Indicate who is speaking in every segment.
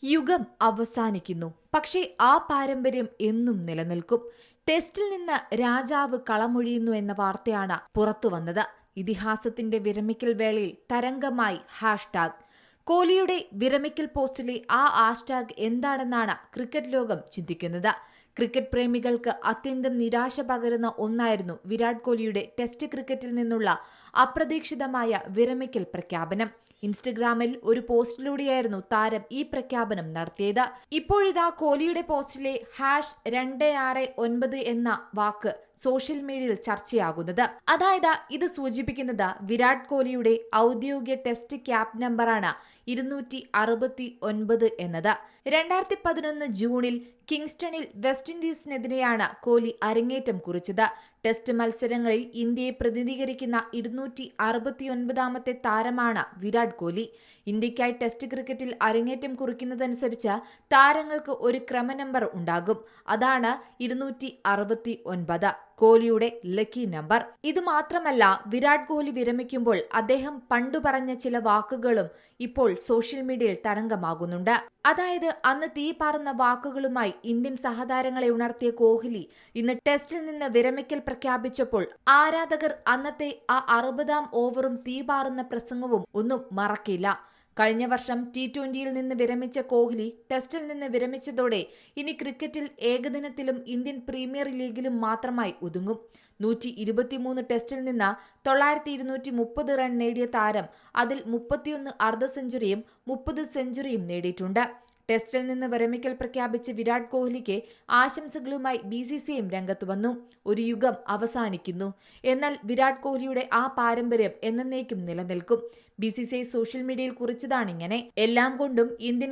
Speaker 1: യുഗം അവസാനിക്കുന്നു. പക്ഷേ ആ പാരമ്പര്യം എന്നും നിലനിൽക്കും. ടെസ്റ്റിൽ നിന്ന് രാജാവ് കളമൊഴിയുന്നു എന്ന വാർത്തയാണ് പുറത്തുവന്നത്. ഇതിഹാസത്തിന്റെ വിരമിക്കൽ വേളയിൽ തരംഗമായി ഹാഷ്ടാഗ്. കോഹ്ലിയുടെ വിരമിക്കൽ പോസ്റ്റിലെ ആ ഹാഷ്ടാഗ് എന്താണെന്നാണ് ക്രിക്കറ്റ് ലോകം ചിന്തിക്കുന്നത്. ക്രിക്കറ്റ് പ്രേമികൾക്ക് അത്യന്തം നിരാശ പകരുന്ന ഒന്നായിരുന്നു വിരാട് കോഹ്ലിയുടെ ടെസ്റ്റ് ക്രിക്കറ്റിൽ നിന്നുള്ള അപ്രതീക്ഷിതമായ വിരമിക്കൽ പ്രഖ്യാപനം. ഇൻസ്റ്റഗ്രാമിൽ ഒരു പോസ്റ്റിലൂടെയായിരുന്നു താരം ഈ പ്രഖ്യാപനം നടത്തിയത്. ഇപ്പോഴിതാ കോഹ്ലിയുടെ പോസ്റ്റിലെ #269 എന്ന വാക്ക് സോഷ്യൽ മീഡിയയിൽ ചർച്ചയാകുന്നത്. അതായത് ഇത് സൂചിപ്പിക്കുന്നത് വിരാട് കോഹ്ലിയുടെ ഔദ്യോഗിക ടെസ്റ്റ് ക്യാപ് നമ്പറാണ് 269 എന്നത്. 2011 ജൂണിൽ കിങ്സ്റ്റണിൽ വെസ്റ്റ് ഇൻഡീസിനെതിരെയാണ് കോഹ്ലി അരങ്ങേറ്റം കുറിച്ചത്. ടെസ്റ്റ് മത്സരങ്ങളിൽ ഇന്ത്യയെ പ്രതിനിധീകരിക്കുന്ന 269ാമത്തെ താരമാണ് വിരാട് കോഹ്ലി. ഇന്ത്യയ്ക്കായി ടെസ്റ്റ് ക്രിക്കറ്റിൽ അരങ്ങേറ്റം കുറിക്കുന്നതനുസരിച്ച് താരങ്ങൾക്ക് ഒരു ക്രമനമ്പർ ഉണ്ടാകും. അതാണ് 269, കോഹ്ലിയുടെ ലക്കി നമ്പർ. ഇത് മാത്രമല്ല, വിരാട് കോഹ്ലി വിരമിക്കുമ്പോൾ അദ്ദേഹം പണ്ടു പറഞ്ഞ ചില വാക്കുകളും ഇപ്പോൾ സോഷ്യൽ മീഡിയയിൽ തരംഗമാകുന്നുണ്ട്. അതായത് അന്ന് തീ പാറുന്ന വാക്കുകളുമായി ഇന്ത്യൻ സഹതാരങ്ങളെ ഉണർത്തിയ കോഹ്ലി ഇന്ന് ടെസ്റ്റിൽ നിന്ന് വിരമിക്കൽ പ്രഖ്യാപിച്ചപ്പോൾ ആരാധകർ അന്നത്തെ ആ 60ാം ഓവറും തീ പാറുന്ന പ്രസംഗവും ഒന്നും മറക്കില്ല. കഴിഞ്ഞ വർഷം T20യിൽ നിന്ന് വിരമിച്ച കോഹ്ലി ടെസ്റ്റിൽ നിന്ന് വിരമിച്ചതോടെ ഇനി ക്രിക്കറ്റിൽ ഏകദിനത്തിലും ഇന്ത്യൻ പ്രീമിയർ ലീഗിലും മാത്രമായി ഒതുങ്ങും. 123 ടെസ്റ്റിൽ നിന്ന് 9230 റൺ നേടിയ താരം അതിൽ 31 അർദ്ധ സെഞ്ചുറിയും 30 സെഞ്ചുറിയും നേടിയിട്ടുണ്ട്. ടെസ്റ്റിൽ നിന്ന് വിരമിക്കൽ പ്രഖ്യാപിച്ച വിരാട് കോഹ്ലിക്ക് ആശംസകളുമായി BCCI രംഗത്തു വന്നു. ഒരു യുഗം അവസാനിക്കുന്നു. എന്നാൽ വിരാട് കോഹ്ലിയുടെ ആ പാരമ്പര്യം എന്നേക്കും നിലനിൽക്കും. BCCI സോഷ്യൽ മീഡിയയിൽ കുറിച്ചതാണിങ്ങനെ. എല്ലാം കൊണ്ടും ഇന്ത്യൻ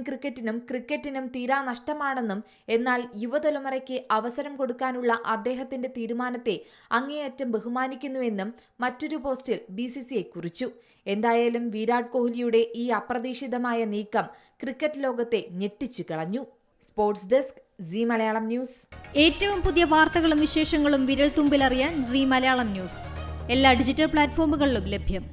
Speaker 1: ക്രിക്കറ്റിനും തീരാ നഷ്ടമാണെന്നും എന്നാൽ യുവതലമുറയ്ക്ക് അവസരം കൊടുക്കാനുള്ള അദ്ദേഹത്തിന്റെ തീരുമാനത്തെ അങ്ങേയറ്റം ബഹുമാനിക്കുന്നുവെന്നും മറ്റൊരു പോസ്റ്റിൽ BCCI കുറിച്ചു. എന്തായാലും വിരാട് കോഹ്ലിയുടെ ഈ അപ്രതീക്ഷിതമായ നീക്കം ക്രിക്കറ്റ് ലോകത്തെ ഞെട്ടിച്ചു കളഞ്ഞു. Sports desk, Zee Malayalam news.
Speaker 2: ഏറ്റവും പുതിയ വാർത്തകളും വിശേഷങ്ങളും വിരൽ തുമ്പിലറിയാൻ സീ മലയാളം ന്യൂസ് എല്ലാ ഡിജിറ്റൽ പ്ലാറ്റ്ഫോമുകളിലും ലഭ്യം.